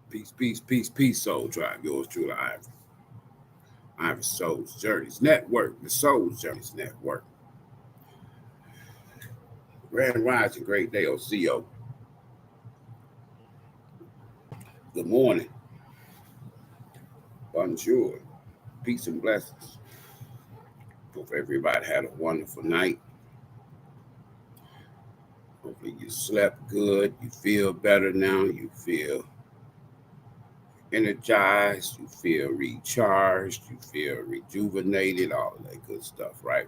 Peace, peace, peace, peace, Soul Tribe. Yours truly, Ivory. Ivory Soul's Journeys Network, the Soul's Journeys Network. Grand Rising, great day, Osiyo. Good morning. Bonjour. Peace and blessings. Hope everybody had a wonderful night. Hopefully you slept good. You feel better now. You feel energized. You feel recharged. You feel rejuvenated. All that good stuff, right?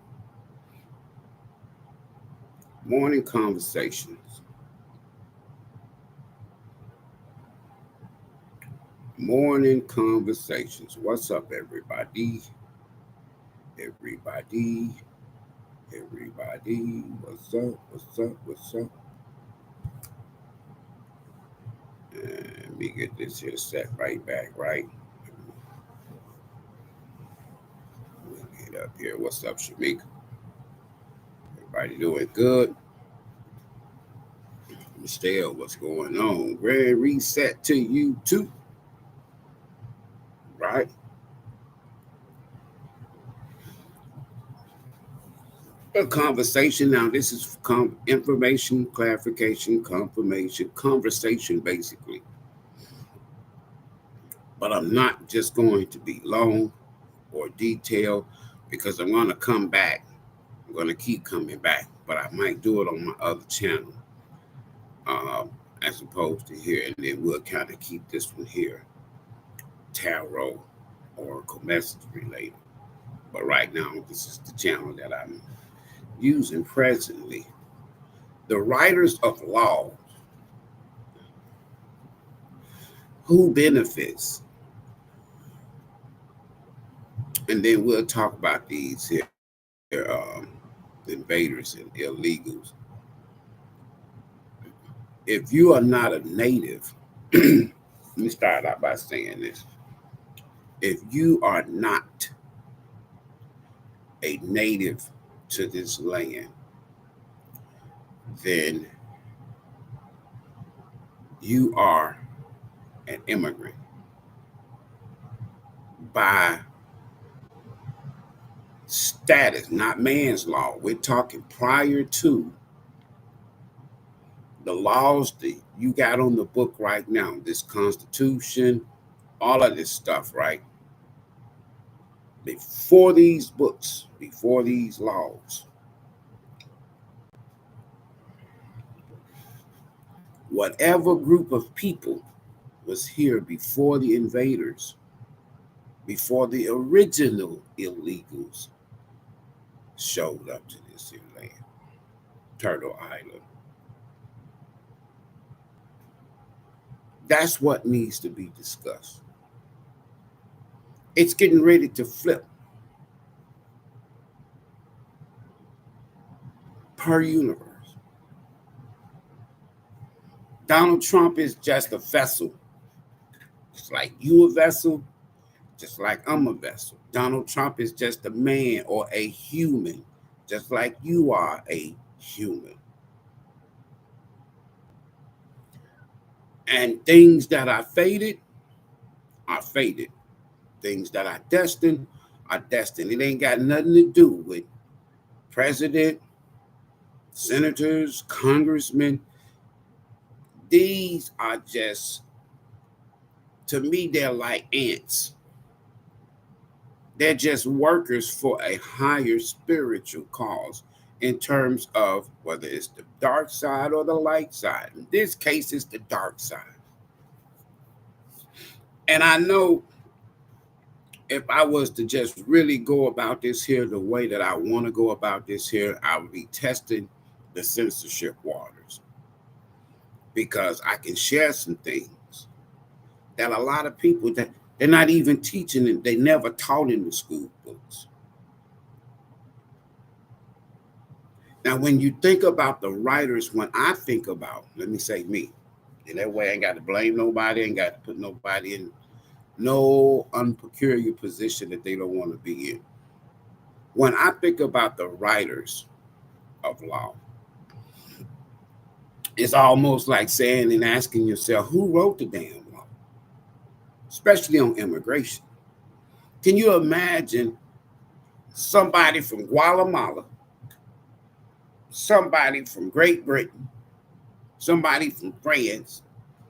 Morning conversations. Morning conversations. What's up, everybody? Everybody. Everybody. What's up? What's up? What's up? Let me get this here set right back, right? Let me get up here. What's up, Shamika? Everybody doing good? Michelle, what's going on? Grand reset to you too, right? A conversation now. This is information, clarification, confirmation, conversation, basically. But I'm not just going to be long or detailed because I'm going to come back. I'm going to keep coming back, but I might do it on my other channel um, as opposed to here. And then we'll kind of keep this one here tarot, oracle message related. But right now, this is the channel that I'm using presently. The writers of law, who benefits? And then we'll talk about these here invaders and illegals. If you are not a native, let me start out by saying this. If you are not a native to this land, then you are an immigrant by status, not man's law. We're talking prior to the laws that you got on the book right now, this Constitution, all of this stuff, right? Before these books, before these laws, whatever group of people was here before the invaders, before the original illegals showed up to this here land, Turtle Island. That's what needs to be discussed. It's getting ready to flip per universe. Donald Trump is just a vessel. Just like you a vessel, just like I'm a vessel. Donald Trump is just a man or a human, just like you are a human. And things that are fated are fated. Things that are destined are destined. It ain't got nothing to do with president, senators, congressmen. These are just, to me, they're like ants. They're just workers for a higher spiritual cause in terms of whether it's the dark side or the light side. In this case, it's the dark side. And I know if I was to just really go about this here the way that I want to go about this here, I would be testing the censorship waters because I can share some things that a lot of people that they're not even teaching it, they never taught in the school books. Now, when you think about the writers, when I think about, let me say me, and that way I ain't got to blame nobody, ain't got to put nobody in no unpeculiar position that they don't want to be in. When I think about the writers of law, it's almost like saying and asking yourself, who wrote the damn law? especially on immigration. Can you imagine somebody from Guatemala, somebody from Great Britain, somebody from France,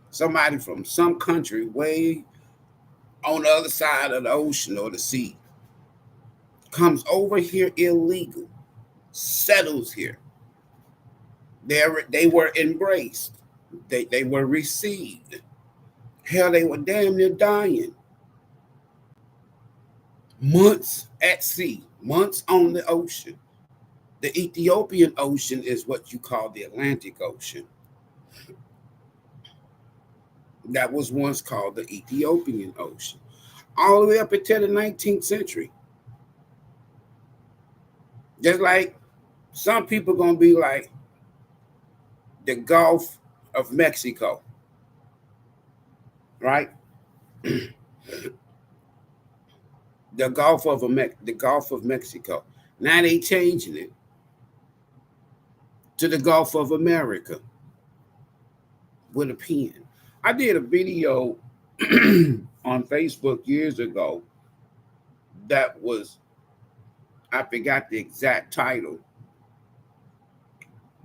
somebody from some country way on the other side of the ocean or the sea comes over here illegal, settles here. They were embraced. They were received. Hell, they were damn near dying. Months at sea, months on the ocean. The Ethiopian Ocean is what you call the Atlantic Ocean. That was once called the Ethiopian Ocean. All the way up until the 19th century. Just like some people gonna be like the Gulf of Mexico, right? The Gulf of Mexico. Now they changing it to the Gulf of America with a pen. I did a video on Facebook years ago that was, I forgot the exact title.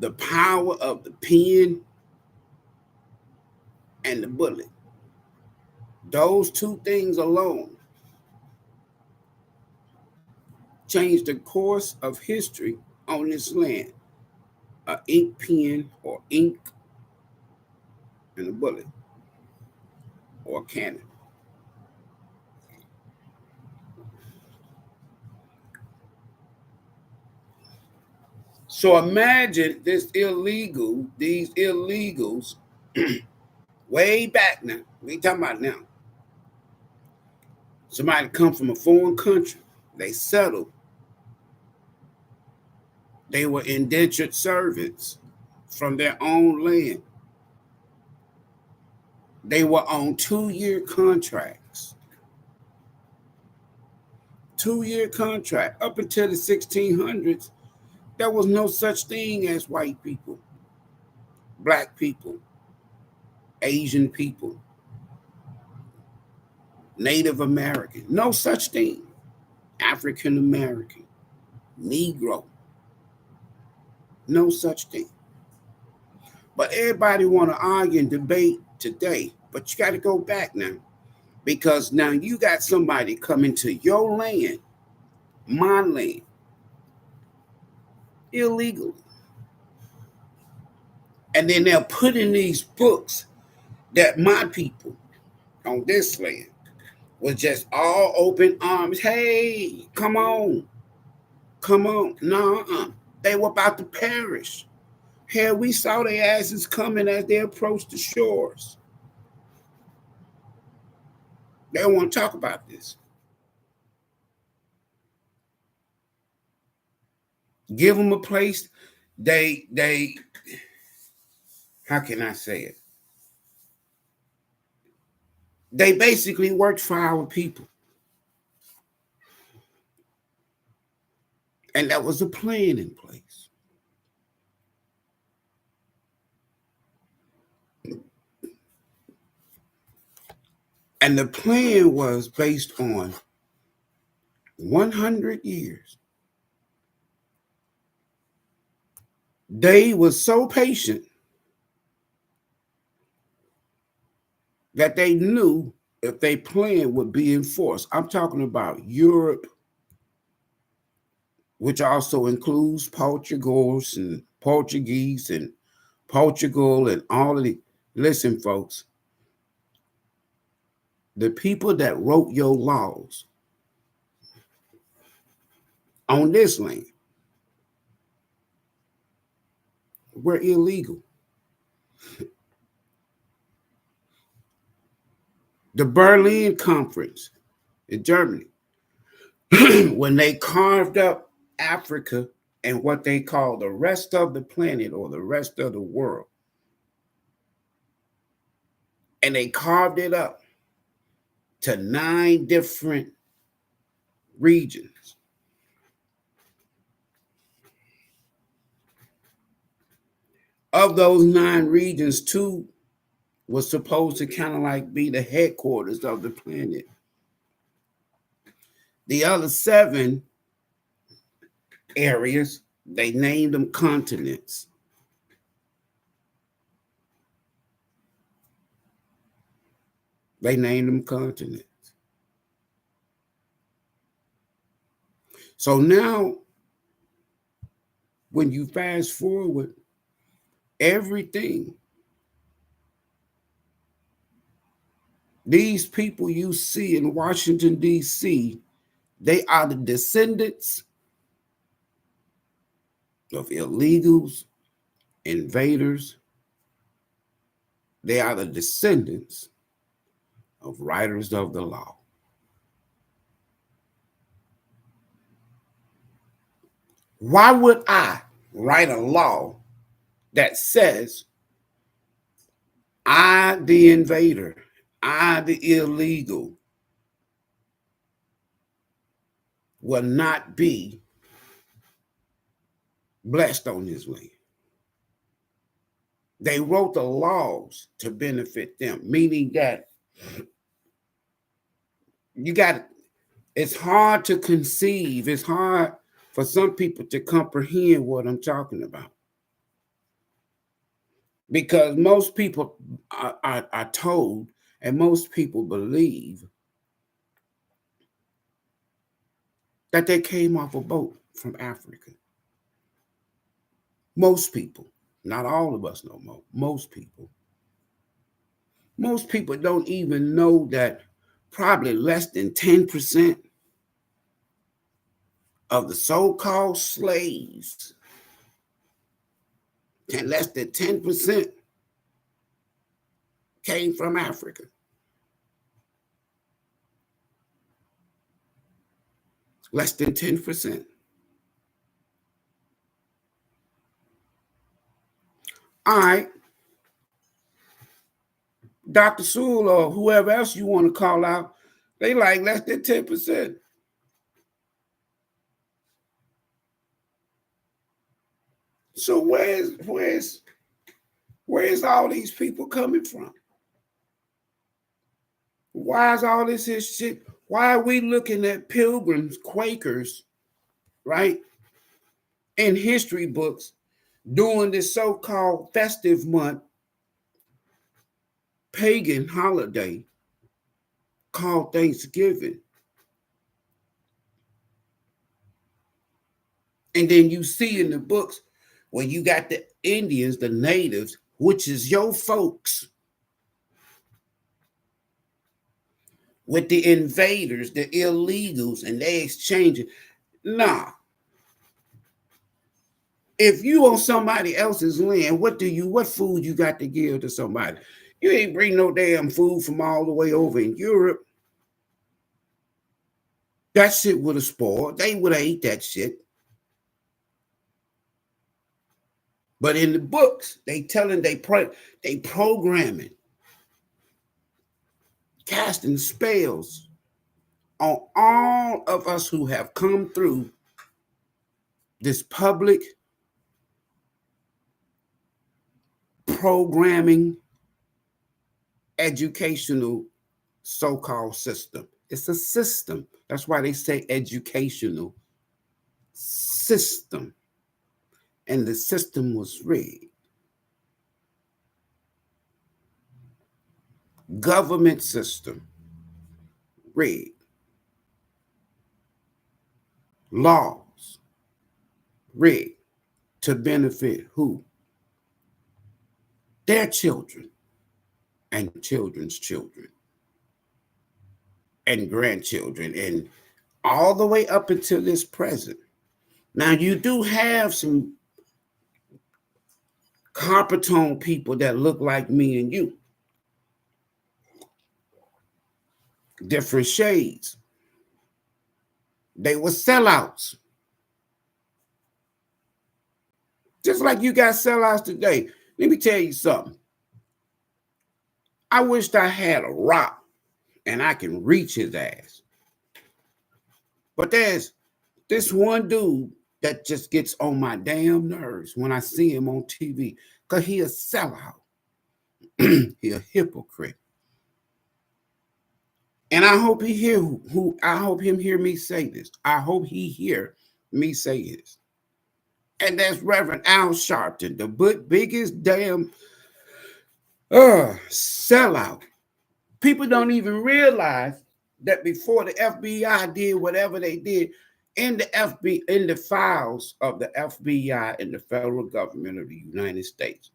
The power of the pen and the bullet. Those two things alone changed the course of history on this land. An ink pen or ink and a bullet or a cannon. So imagine these illegals, way back now. We talking about now. Somebody come from a foreign country. They settled. They were indentured servants from their own land. They were on 2-year contracts. 2-year contract. Up until the 1600s, there was no such thing as white people, black people, Asian people, Native American. No such thing. African American, Negro. No such thing. But everybody want to argue and debate today. But you got to go back now. Because now you got somebody coming to your land, my land, illegally. And then they're putting these books that my people on this land was just all open arms. Hey, come on. Come on. No, they were about to perish. Hell, we saw their asses coming as they approached the shores. They don't want to talk about this. Give them a place. They, how can I say it? They basically worked for our people. And that was a plan in place. And the plan was based on 100 years. They were so patient that they knew if their plan would be enforced. I'm talking about Europe, which also includes Portuguese and Portugal and all of the. Listen, folks, the people that wrote your laws on this land were illegal. The Berlin Conference in Germany, when they carved up Africa and what they call the rest of the planet or the rest of the world, and they carved it up to 9 different regions. Of those 9 regions, 2 was supposed to kind of like be the headquarters of the planet. The other 7 areas, they named them continents. They named them continents. So now, when you fast forward, everything, these people you see in Washington, D.C., they are the descendants of illegals, invaders. They are the descendants of writers of the law. Why would I write a law that says I, the invader, I, the illegal, will not be blessed on this land? They wrote the laws to benefit them, meaning that it's hard to conceive, it's hard for some people to comprehend what I'm talking about. Because most people are told, and most people believe, that they came off a boat from Africa. Most people, not all of us no more, most people. Most people don't even know that probably less than 10% of the so-called slaves, and less than 10% came from Africa. Less than 10%. All right. Dr. Sewell or whoever else you want to call out, they like less than 10%. So where's all these people coming from? Why is all this shit? Why are we looking at pilgrims, Quakers, right, in history books during this so-called festive month, pagan holiday called Thanksgiving? And then you see in the books where you got the Indians, the natives, which is your folks, with the invaders, the illegals, and they exchanging. Nah. If you on somebody else's land, what food you got to give to somebody? You ain't bring no damn food from all the way over in Europe. That shit would have spoiled. They would have ate that shit. But in the books, they programming, casting spells on all of us who have come through this public programming educational so-called system. It's a system. That's why they say educational system. And the system was rigged. Government system rigged. Laws rigged to benefit who? Their children and children's children and grandchildren, and all the way up until this present. Now, you do have some copper tone people that look like me and you. Different shades. They were sellouts. Just like you got sellouts today. Let me tell you something. I wished I had a rock and I can reach his ass. But there's this one dude that just gets on my damn nerves when I see him on TV, because he a sellout. He a hypocrite. And I hope he hear who I hope him hear me say this. I hope he hear me say this. And that's Reverend Al Sharpton, the biggest damn sellout. People don't even realize that before the FBI did whatever they did in in the files of the FBI and the federal government of the United States.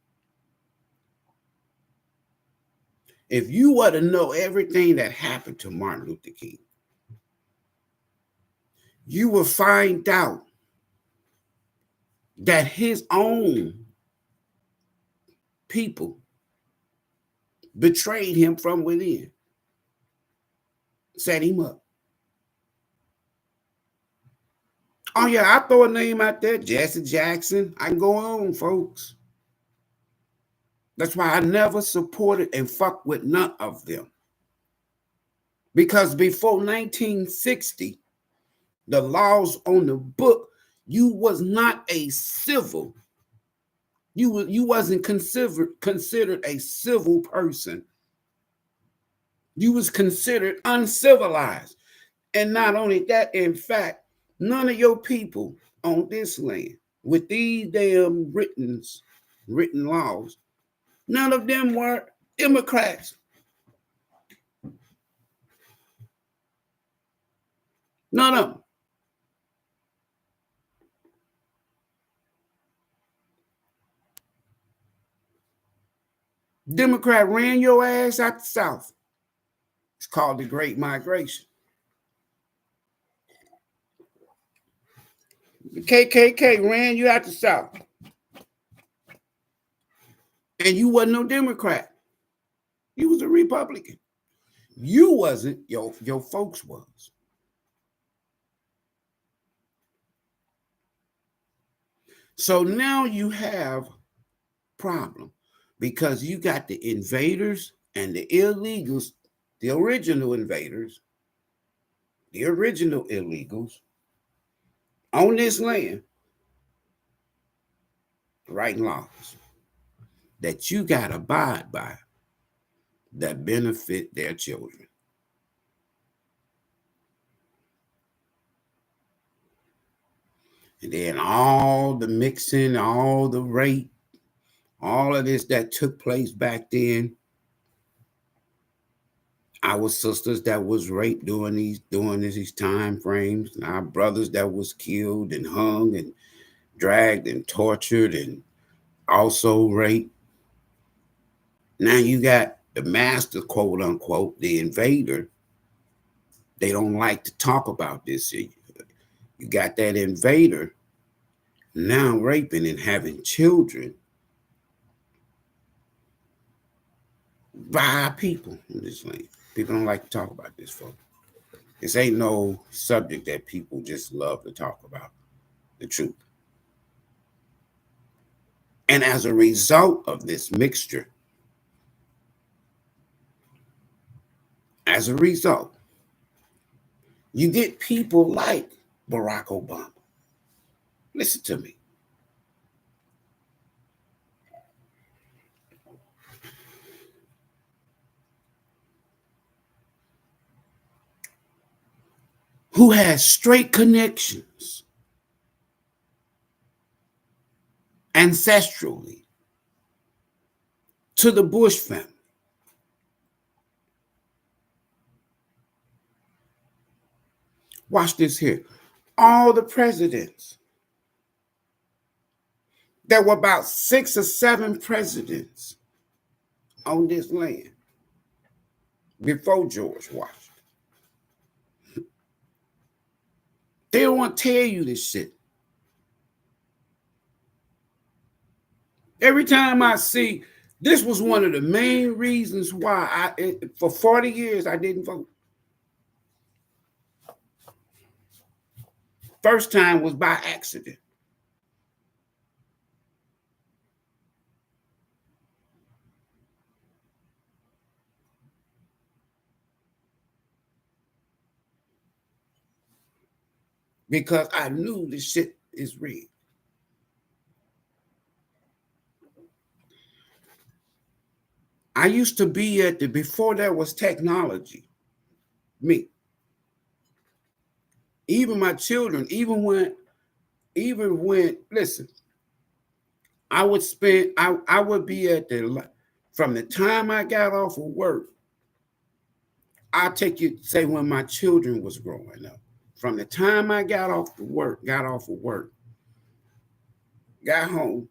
If you were to know everything that happened to Martin Luther King, you will find out that his own people betrayed him from within, set him up. Oh, yeah, I throw a name out there, Jesse Jackson. I can go on, folks. That's why I never supported and fucked with none of them. Because before 1960, the laws on the book, you was not a civil. You wasn't considered a civil person. You was considered uncivilized. And not only that, in fact, none of your people on this land with these damn written laws, none of them were Democrats. None of them. Democrat ran your ass out the South. It's called the Great Migration. The KKK ran you out the South. And you wasn't no Democrat. You was a Republican. You wasn't, your folks was. So now you have problem because you got the invaders and the illegals, the original invaders, the original illegals on this land writing laws that you got to abide by that benefit their children. And then all the mixing, all the rape, all of this that took place back then. Our sisters that was raped during these time frames, and our brothers that was killed and hung and dragged and tortured and also raped. Now you got the master, quote unquote, the invader. They don't like to talk about this. You got that invader now raping and having children by our people in this land. People don't like to talk about this, folks. This ain't no subject that people just love to talk about, the truth. And as a result of this mixture, you get people like Barack Obama. Listen to me. Who has straight connections ancestrally to the Bush family. Watch this here. All the presidents, there were about 6 or 7 presidents on this land before George Washington. They don't want to tell you this shit. Every time I see, this was one of the main reasons why for 40 years I didn't vote. First time was by accident. Because I knew this shit is real. I used to be at the, before there was technology, me, even my children, even when, listen, I would be at from the time I got off of work, I'll take you, say when my children was growing up. From the time I got off of work, got home,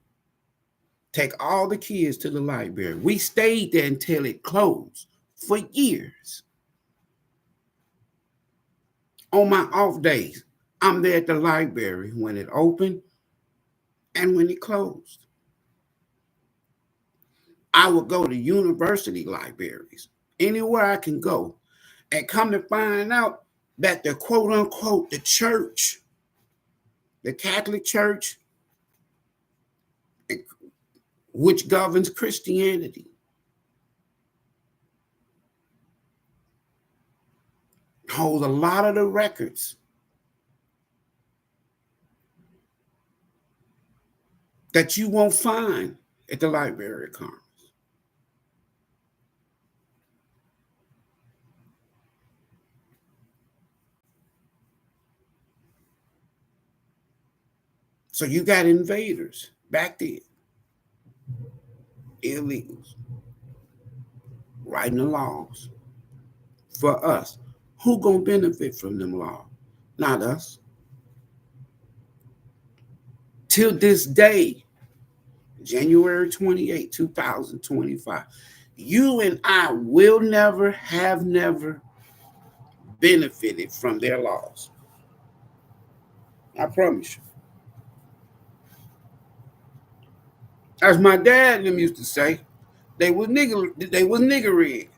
take all the kids to the library. We stayed there until it closed for years. On my off days, I'm there at the library when it opened and when it closed. I would go to university libraries, anywhere I can go, and come to find out that the quote unquote the church, the Catholic Church, which governs Christianity, holds a lot of the records that you won't find at the Library of Congress. So you got invaders back then, illegals, writing the laws for us. Who gonna benefit from them laws? Not us. Till this day, January 28, 2025, you and I will never, have never benefited from their laws. I promise you. As my dad and them used to say, they was nigger.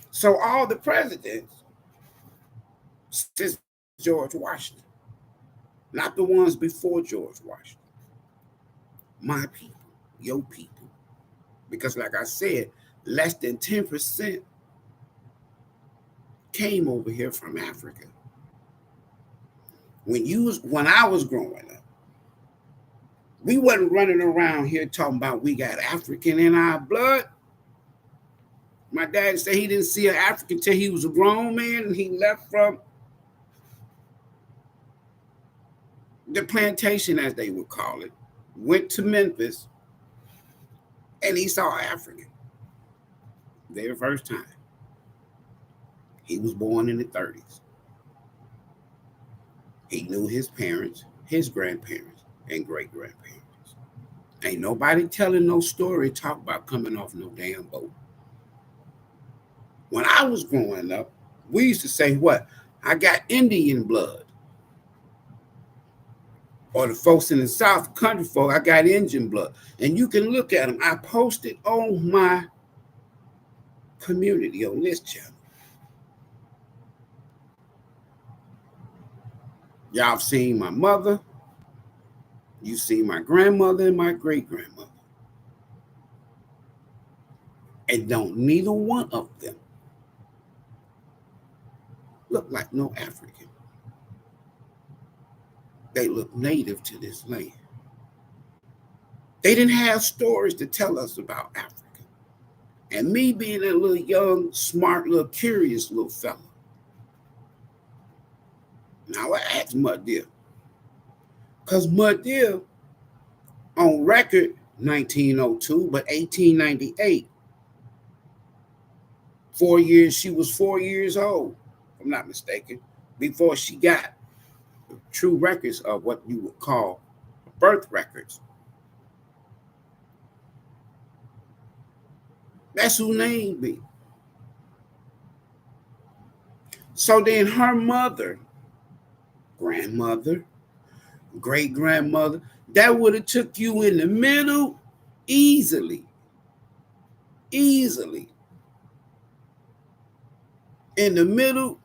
So all the presidents since George Washington, not the ones before George Washington, my people, your people. Because like I said, less than 10% came over here from Africa. When I was growing up, we wasn't running around here talking about we got African in our blood. My dad said he didn't see an African till he was a grown man and he left from the plantation, as they would call it, went to Memphis, and he saw African. Very first time. He was born in the 30s. He knew his parents, his grandparents, and great grandparents. Ain't nobody telling no story, talk about coming off no damn boat. When I was growing up, we used to say, what? I got Indian blood. Or the folks in the South, country folk, I got Indian blood. And you can look at them. I posted on my community on this channel. Y'all have seen my mother. You see my grandmother and my great grandmother. And don't neither one of them look like no African. They look native to this land. They didn't have stories to tell us about Africa. And me being a little young, smart, little curious little fella. Now I asked Mud Deer. Because Mud Deer, on record, 1902, but 1898, 4 years, she was 4 years old, if I'm not mistaken, before she got true records of what you would call birth records. That's who named me. So then her mother, grandmother, great grandmother, that would have took you in the middle easily. In the middle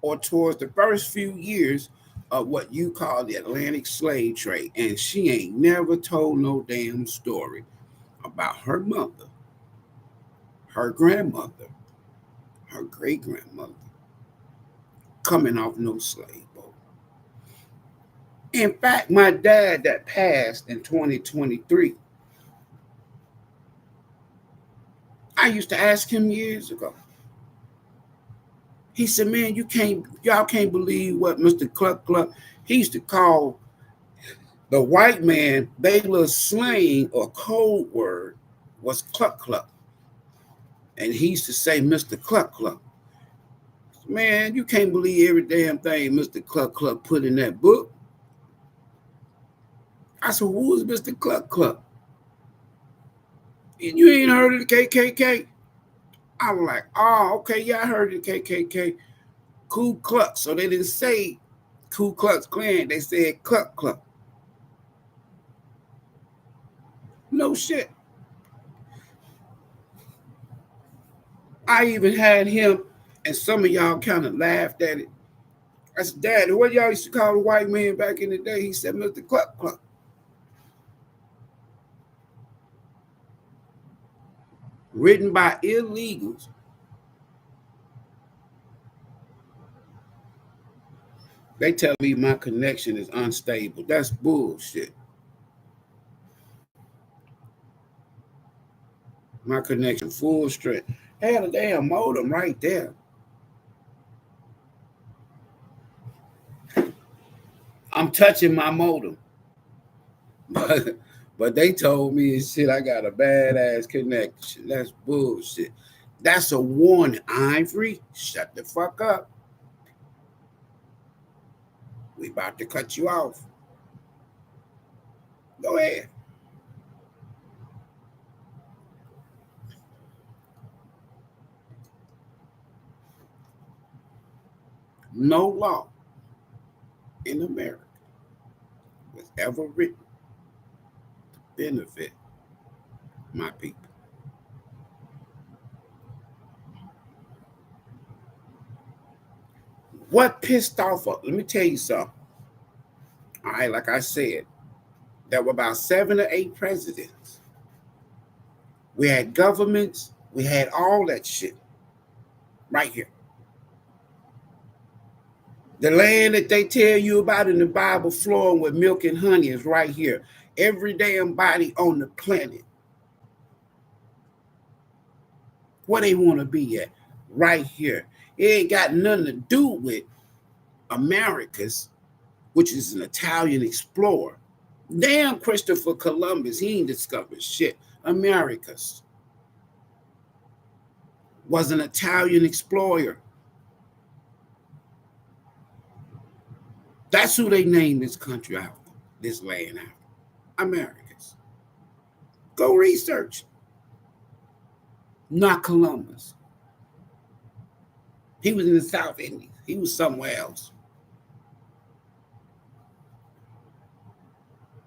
or towards the first few years of what you call the Atlantic slave trade. And she ain't never told no damn story about her mother, her grandmother, her great grandmother coming off no slave boat. In fact, my dad that passed in 2023, I used to ask him years ago. He said, man, y'all can't believe what Mr. Cluck Cluck, he used to call the white man, they little slang or code word was Cluck Cluck. And he used to say, Mr. Cluck Cluck. Man, you can't believe every damn thing Mr. Cluck Cluck put in that book. I said, who is Mr. Cluck Cluck? You ain't heard of the KKK? I was like, oh, okay, yeah, I heard of the KKK. Ku Klux. So they didn't say Ku Klux Klan. They said Cluck Cluck. No shit. I even had him, and some of y'all kind of laughed at it. I said, Daddy, what y'all used to call the white man back in the day? He said, Mr. Cluck Cluck. Written by illegals. They tell me my connection is unstable. That's bullshit. My connection full strength. Had a damn modem right there. I'm touching my modem. But they told me shit, I got a badass connection. That's bullshit. That's a warning, Ivory. Shut the fuck up. We about to cut you off. Go ahead. No law in America was ever written to benefit my people. What pissed off? Let me tell you something. All right, like I said, there were about 7 or 8 presidents. We had governments. We had all that shit right here. The land that they tell you about in the Bible flowing with milk and honey is right here. Every damn body on the planet. Where they want to be at? Right here. It ain't got nothing to do with Americas, which is an Italian explorer. Damn Christopher Columbus, he ain't discovered shit. Americas was an Italian explorer. That's who they named this country after, this land after. Americas. Go research. Not Columbus. He was in the South Indies. He was somewhere else.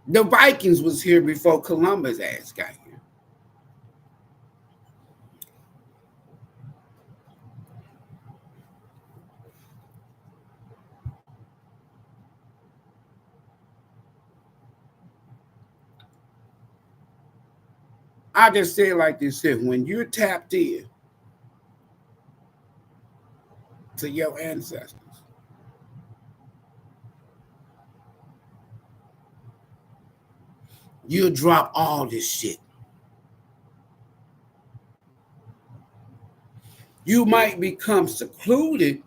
The Vikings was here before Columbus ass got here. I just say it like this here. When you're tapped in to your ancestors, you'll drop all this shit. You might become secluded,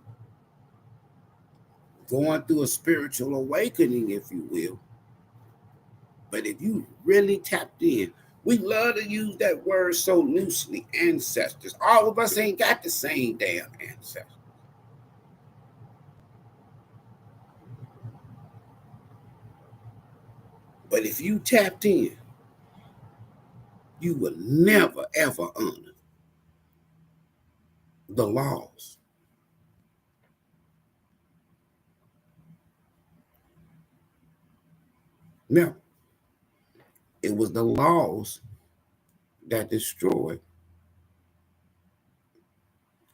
going through a spiritual awakening, if you will. But if you really tapped in, we love to use that word so loosely, ancestors. All of us ain't got the same damn ancestors. But if you tapped in, you will never, ever honor the laws. Now, it was the laws that destroyed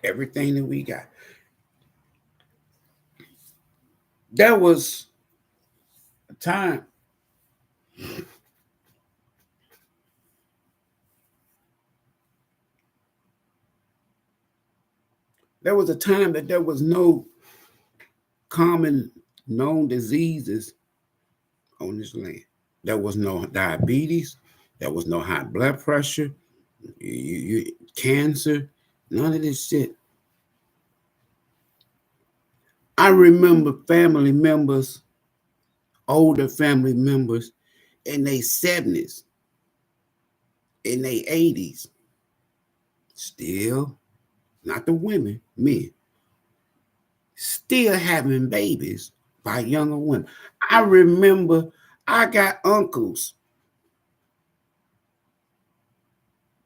everything that we got. There was a time that there was no common known diseases on this land. There was no diabetes. There was no high blood pressure. cancer, none of this shit. I remember family members, older family members, in their 70s, in their 80s, still, not the women, men, still having babies by younger women. I remember I got uncles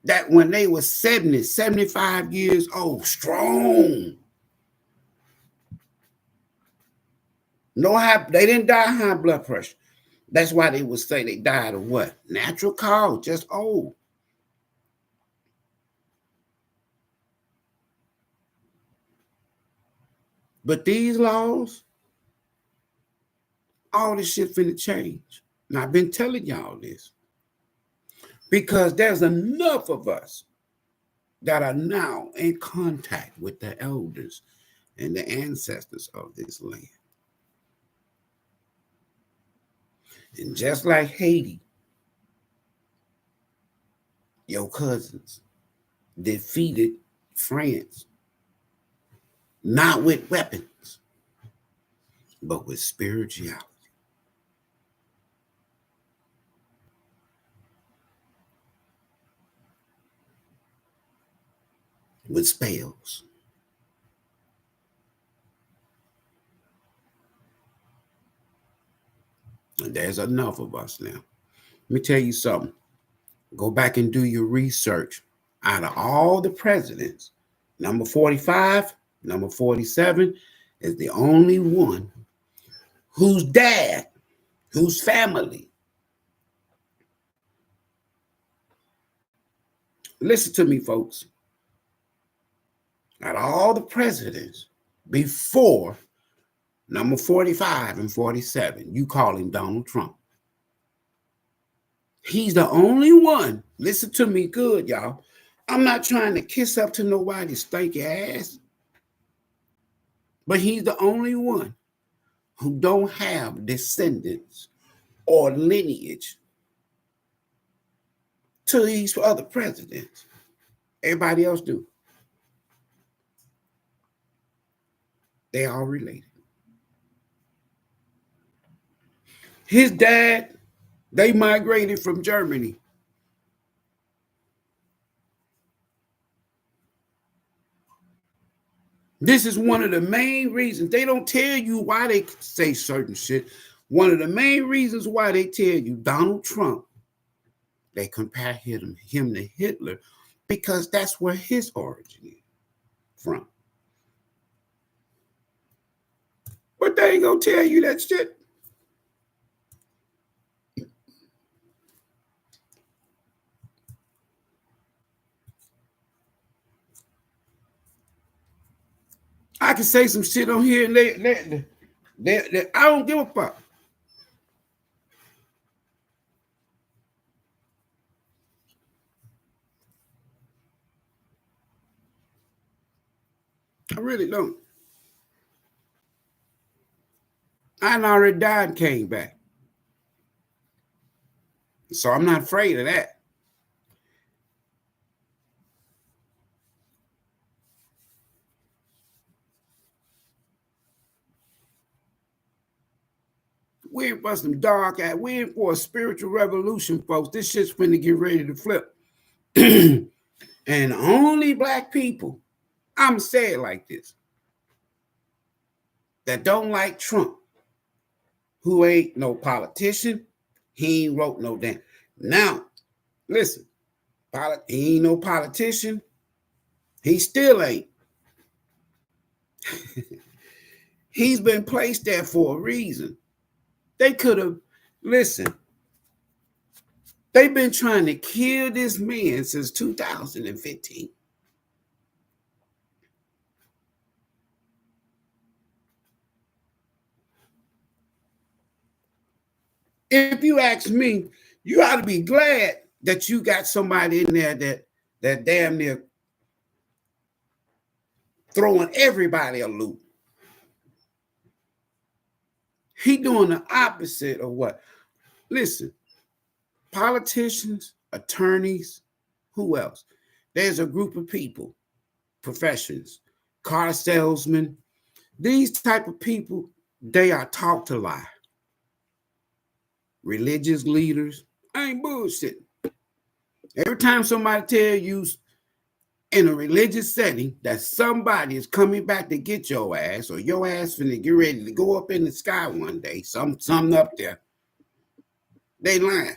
that when they were 70, 75 years old, strong. No high, they didn't die of high blood pressure. That's why they would say they died of what? Natural cause, just old. But these laws, all this shit finna change. And I've been telling y'all this because there's enough of us that are now in contact with the elders and the ancestors of this land. And just like Haiti, your cousins defeated France, not with weapons, but with spirituality. With spells. And there's enough of us now. Let me tell you something. Go back and do your research. Out of all the presidents, number 45, number 47 is the only one whose dad, whose family. Listen to me, folks. Out of all the presidents before number 45 and 47, you call him Donald Trump. He's the only one. Listen to me good, y'all. I'm not trying to kiss up to nobody's stinky ass. But he's the only one who don't have descendants or lineage to these other presidents. Everybody else do. They all related. His dad, they migrated from Germany. This is one of the main reasons. They don't tell you why they say certain shit. One of the main reasons why they tell you Donald Trump, they compare him to Hitler because that's where his origin is from. But they ain't gonna tell you that shit. I can say some shit on here and they I don't give a fuck. I really don't. I already died and came back. So I'm not afraid of that. We're in for some dark ass. We're in for a spiritual revolution, folks. This shit's finna get ready to flip. And only black people, I'm saying like this, that don't like Trump, who ain't no politician, he ain't wrote no damn. Now, listen, he ain't no politician, he still ain't. He's been placed there for a reason. They could have, listen, they've been trying to kill this man since 2015. If you ask me, you ought to be glad that you got somebody in there that damn near throwing everybody a loop. He doing the opposite of what? Listen, politicians, attorneys, who else? There's a group of people, professions, car salesmen, these type of people, they are taught to lie. Religious leaders, I ain't bullshit. Every time somebody tell you in a religious setting that somebody is coming back to get your ass, or your ass finna get ready to go up in the sky one day, something up there, they lying.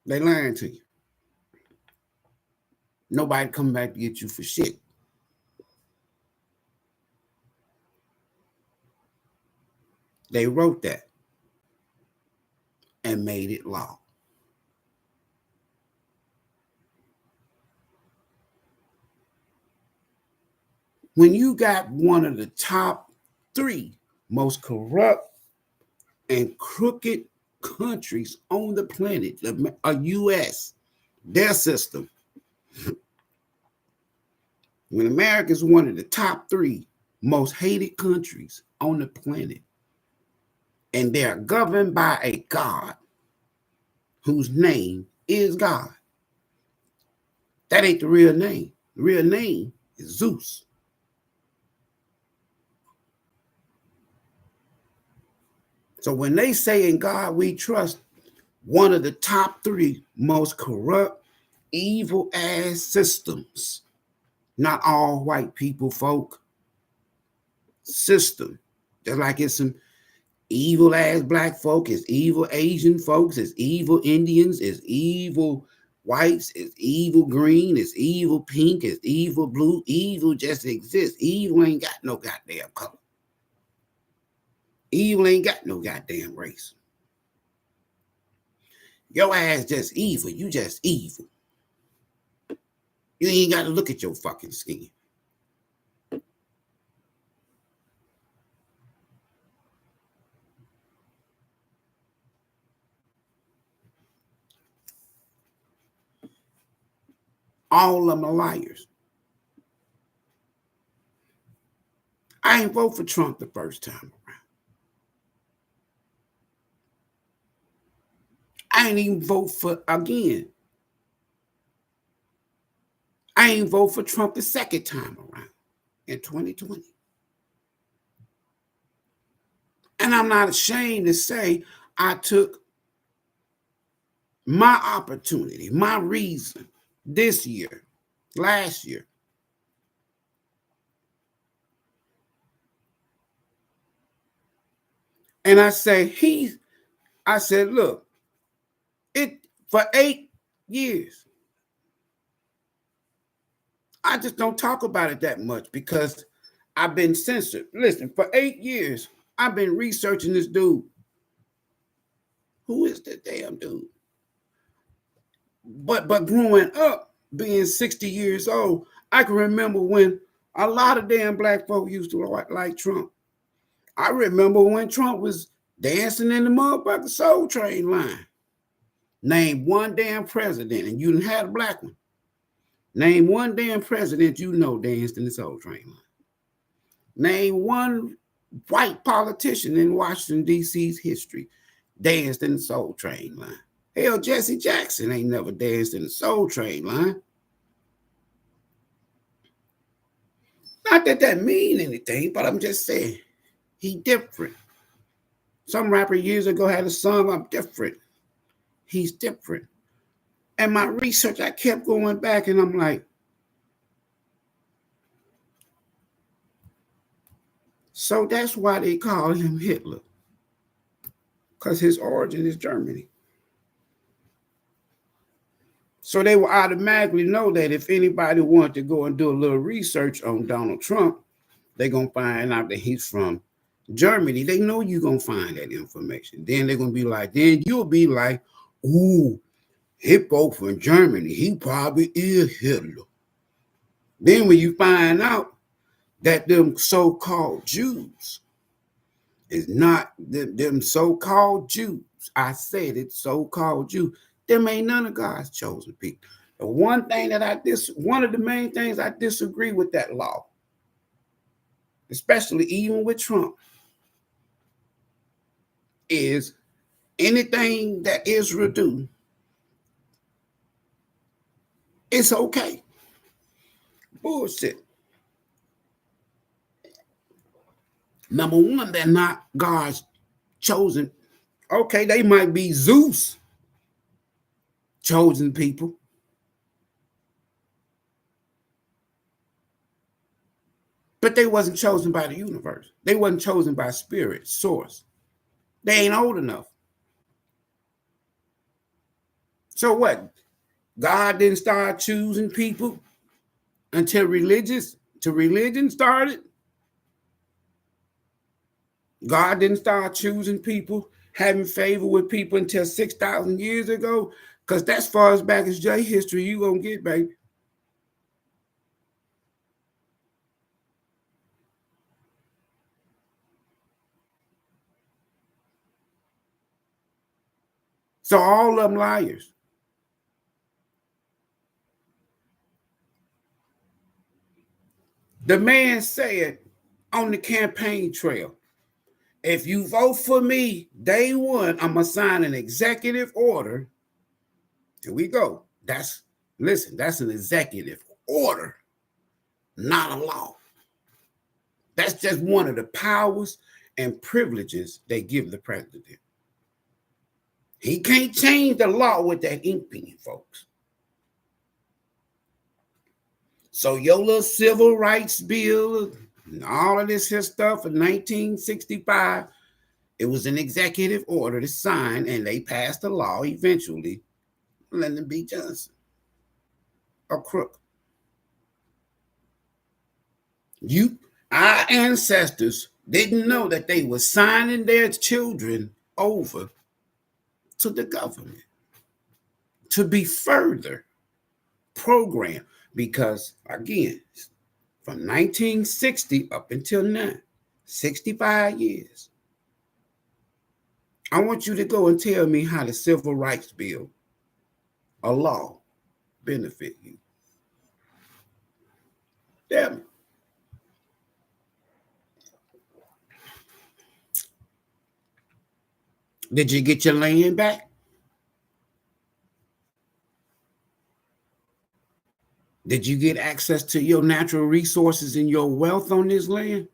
They lying to you. Nobody coming back to get you for shit. They wrote that and made it law. When you got one of the top 3 most corrupt and crooked countries on the planet, a U.S., their system, when America is one of the top 3 most hated countries on the planet, and they're governed by a God whose name is God. That ain't the real name. The real name is Zeus. So when they say in God we trust, one of the top 3 most corrupt, evil ass systems, not all white people folk, system. Just like it's some evil ass black folk, it's evil Asian folks, it's evil Indians, it's evil whites, it's evil green, it's evil pink, it's evil blue. Evil just exists. Evil ain't got no goddamn color. Evil ain't got no goddamn race. Your ass just evil. You just evil. You ain't got to look at your fucking skin. All of them are liars. I ain't vote for Trump the first time around. I ain't even vote for, again, I ain't vote for Trump the second time around in 2020. And I'm not ashamed to say I took my opportunity, my reason this year, last year. And I said, look, it for 8 years, I just don't talk about it that much because I've been censored. Listen, for 8 years, I've been researching this dude. Who is that damn dude? But growing up, being 60 years old, I can remember when a lot of damn black folk used to like Trump. I remember when Trump was dancing in the motherfucking Soul Train line. Name one damn president, and you didn't have a black one. Name one damn president you know danced in the Soul Train line. Name one white politician in Washington, D.C.'s history danced in the Soul Train line. Hell, Jesse Jackson ain't never danced in the Soul Train line. Not that that mean anything, but I'm just saying, he different. Some rapper years ago had a song, I'm different. He's different. And my research, I kept going back and I'm like, so that's why they call him Hitler. Because his origin is Germany. So they will automatically know that if anybody wanted to go and do a little research on Donald Trump, they're going to find out that he's from Germany. They know you're going to find that information. Then they're going to be like, then you'll be like, ooh, Hippo from Germany. He probably is Hitler. Then when you find out that them so-called Jews is not them so-called Jews, I said it, so-called Jews, them ain't none of God's chosen people. The one thing that one of the main things I disagree with that law, especially even with Trump, is anything that Israel do, It's okay. Bullshit. Number one, they're not God's chosen. Okay, they might be Zeus chosen people, but they wasn't chosen by the universe. They wasn't chosen by spirit, source. They ain't old enough. So what? God didn't start choosing people until religion started. God didn't start choosing people, having favor with people until 6,000 years ago. Because that's far as back as J history you gonna get, baby. So all of them liars. The man said on the campaign trail, if you vote for me day one, I'm gonna sign an executive order. Here we go. That's an executive order, not a law. That's just one of the powers and privileges they give the president. He can't change the law with that ink pen, folks. So your little civil rights bill and all of this here stuff in 1965, it was an executive order to sign, and they passed a law eventually. Lyndon B. Johnson, a crook. Our ancestors didn't know that they were signing their children over to the government to be further programmed. Because again, from 1960 up until now, 65 years. I want you to go and tell me how the Civil Rights Bill, a law, benefit you. Tell me. Did you get your land back? Did you get access to your natural resources and your wealth on this land?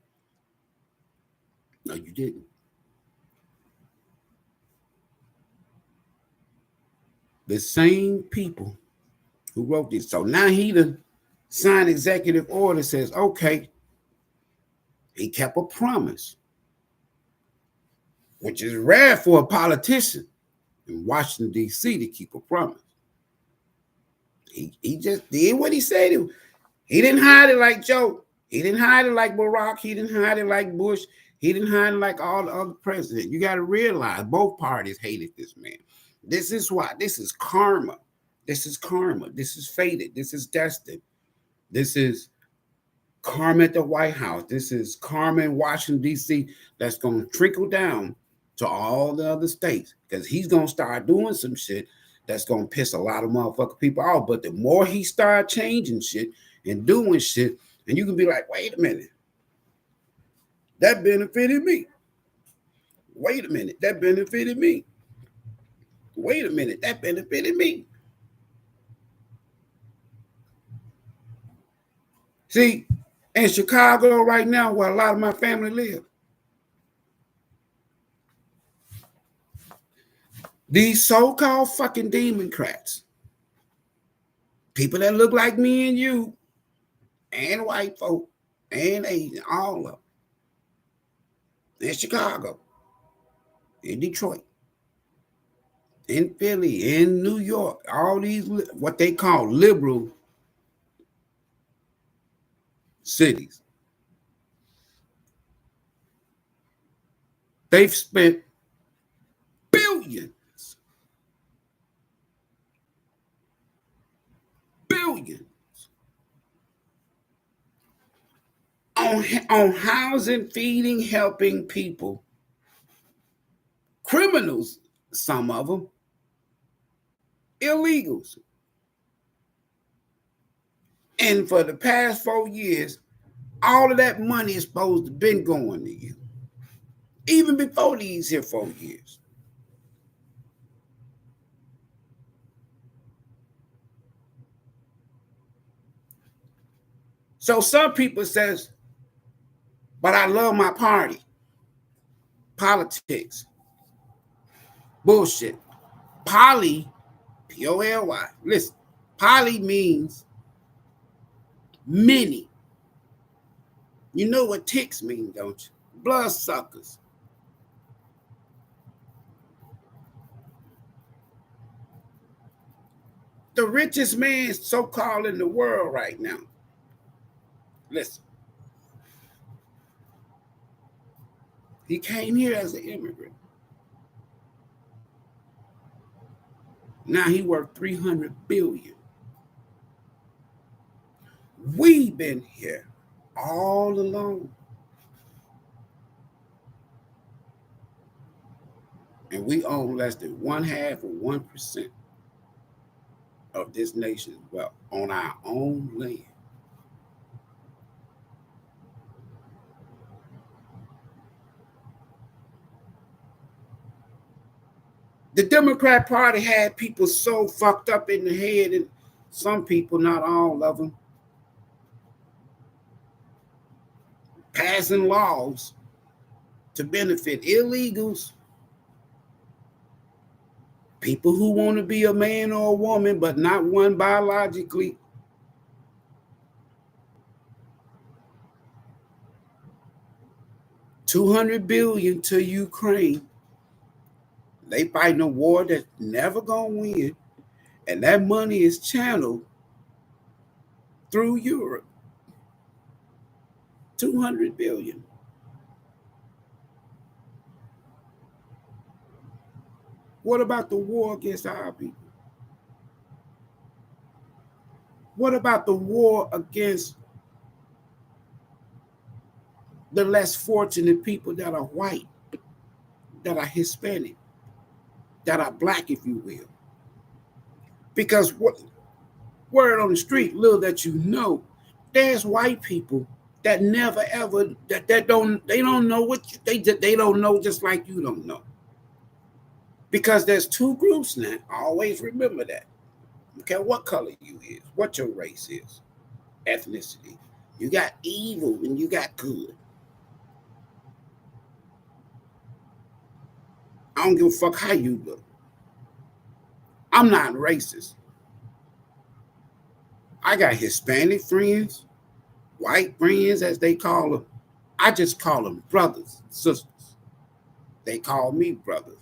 No, you didn't. The same people who wrote this. So now he done signed executive order says, okay, he kept a promise, which is rare for a politician in Washington, D.C. to keep a promise. He just did what he said. He didn't hide it like Joe. He didn't hide it like Barack. He didn't hide it like Bush. He didn't hide it like all the other presidents. You got to realize both parties hated this man. This is why. This is karma. This is karma. This is fated. This is destined. This is karma at the White House. This is karma in Washington, D.C. that's going to trickle down to all the other states because he's going to start doing some shit that's going to piss a lot of motherfucking people off. But the more he start changing shit and doing shit, and you can be like, wait a minute, that benefited me. Wait a minute, that benefited me. Wait a minute, that benefited me. See, in Chicago right now, where a lot of my family live, these so-called fucking Democrats, people that look like me and you, and white folk, and Asian, all of them, in Chicago, in Detroit, in Philly, in New York, all these what they call liberal cities. They've spent billions on housing, feeding, helping people, criminals, some of them, illegals. And for the past 4 years, all of that money is supposed to have been going to you. Even before these here 4 years. So some people says, but I love my party. Politics. Bullshit. Poly, P-O-L-Y. Listen, poly means many. You know what ticks mean, don't you? Bloodsuckers. The richest man so-called in the world right now. Listen. He came here as an immigrant. Now he worth 300 billion. We've been here all along. And we own less than 1/2 of 1% of this nation's wealth on our own land. The Democrat Party had people so fucked up in the head, and some people, not all of them, passing laws to benefit illegals, people who want to be a man or a woman but not one biologically. $200 billion to Ukraine. They fighting a war that's never gonna win, and that money is channeled through Europe. 200 billion. What about the war against our people? What about the war against the less fortunate people that are white, that are Hispanic, that are black, if you will? Because what word on the street, little that you know, there's white people that never ever that they don't know what they don't know, just like you don't know. Because there's two groups now. Always remember that. Okay, what color you is, what your race is, ethnicity. You got evil and you got good. I don't give a fuck how you look. I'm not racist. I got Hispanic friends, white friends, as they call them. I just call them brothers, sisters. They call me brothers.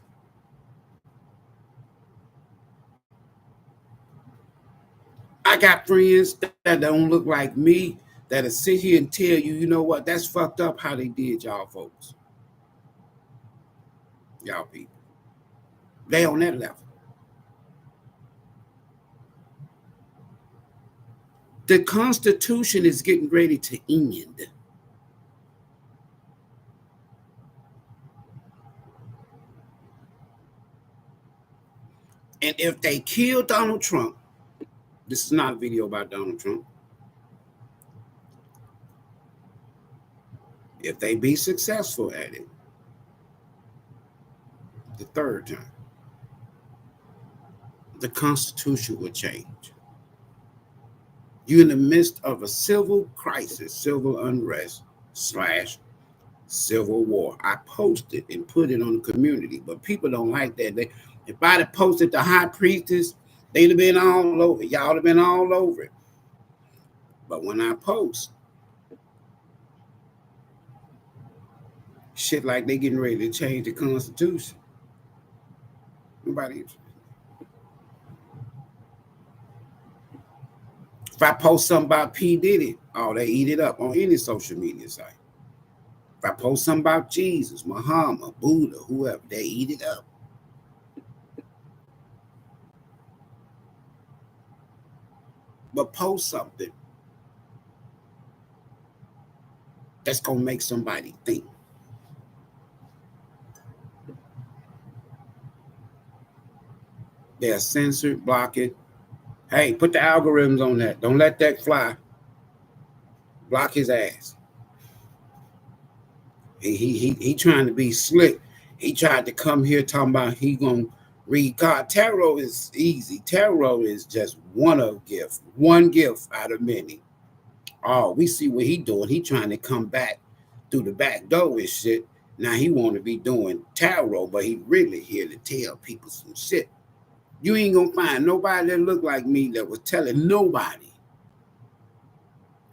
I got friends that don't look like me that'll sit here and tell you, you know what, that's fucked up how they did y'all folks. Y'all people. They on that level. The Constitution is getting ready to end. And if they kill Donald Trump, this is not a video about Donald Trump. If they be successful at it, the third time, the Constitution will change. You're in the midst of a civil crisis, civil unrest / civil war. I posted and put it on the community, but people don't like that. If I'd have posted the high priestess, they'd have been all over. Y'all have been all over it. But when I post shit like they getting ready to change the Constitution, nobody interested. If I post something about P. Diddy, oh, they eat it up on any social media site. If I post something about Jesus, Muhammad, Buddha, whoever, they eat it up. But post something that's going to make somebody think. They're censored, block it. Hey, put the algorithms on that. Don't let that fly. Block his ass. He trying to be slick. He tried to come here talking about he gonna read God. Tarot is easy. Tarot is just one gift out of many. Oh, we see what he doing. He trying to come back through the back door and shit. Now he want to be doing tarot, but he really here to tell people some shit. You ain't gonna find nobody that looked like me that was telling nobody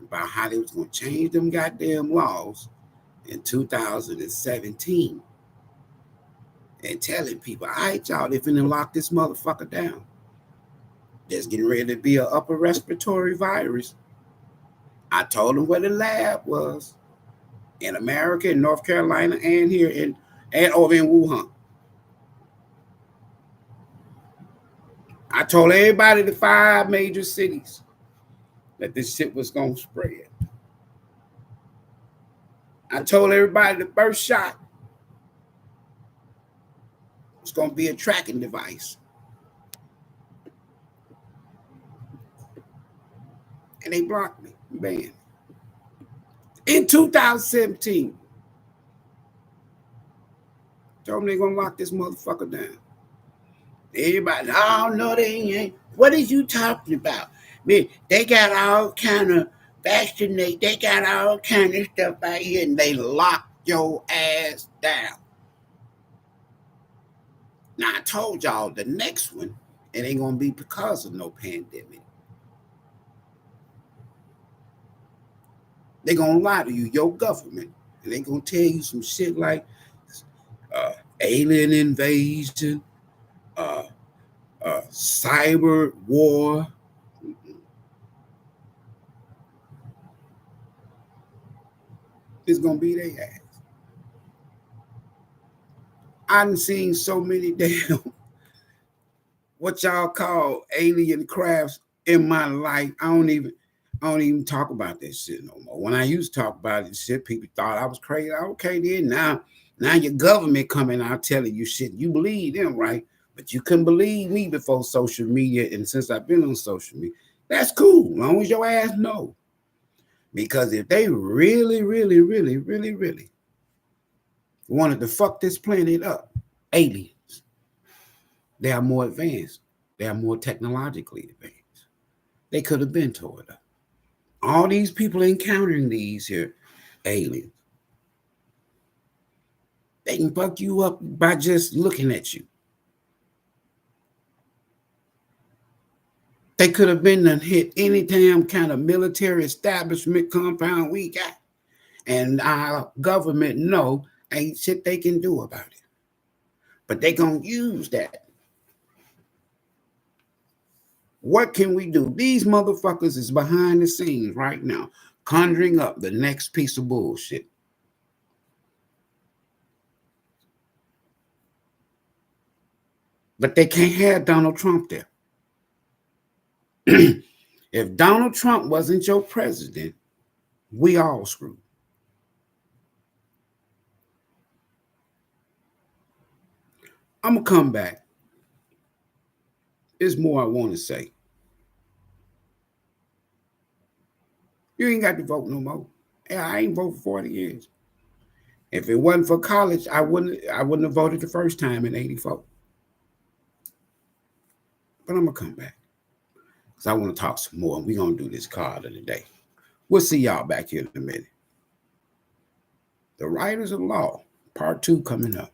about how they was gonna change them goddamn laws in 2017 and telling people, all right, y'all, they finna lock this motherfucker down. There's getting ready to be an upper respiratory virus. I told them where the lab was in America, in North Carolina, and here in and over in Wuhan. I told everybody the 5 major cities that this shit was gonna spread. I told everybody the first shot was gonna be a tracking device. And they blocked me, man. In 2017, told them they're gonna lock this motherfucker down. Everybody, oh no, they ain't. What is you talking about? Man, they got all kind of vaccinate. They got all kind of stuff out here, and they lock your ass down. Now I told y'all the next one, it ain't gonna be because of no pandemic. They gonna lie to you, your government, and they gonna tell you some shit like alien invasion, uh, cyber war. It's gonna be their ass. I've seen so many damn what y'all call alien crafts in my life. I don't even talk about that shit no more. When I used to talk about this shit, people thought I was crazy. Okay, then now your government coming out telling you shit. You believe them, right? But you couldn't believe me before social media, and since I've been on social media, that's cool. As long as your ass know. Because if they really, really, really, really, really wanted to fuck this planet up, aliens, they are more advanced. They are more technologically advanced. They could have been toward us. All these people encountering these here aliens, they can fuck you up by just looking at you. They could have been to hit any damn kind of military establishment compound we got. And our government know ain't shit they can do about it. But they gonna use that. What can we do? These motherfuckers is behind the scenes right now, conjuring up the next piece of bullshit. But they can't have Donald Trump there. If Donald Trump wasn't your president, we all screwed. I'm going to come back. There's more I want to say. You ain't got to vote no more. Yeah, I ain't voted for 40 years. If it wasn't for college, I wouldn't have voted the first time in 84. But I'm going to come back. Because I want to talk some more. And we're going to do this card of the day. We'll see y'all back here in a minute. The Writers of Law, part 2 coming up.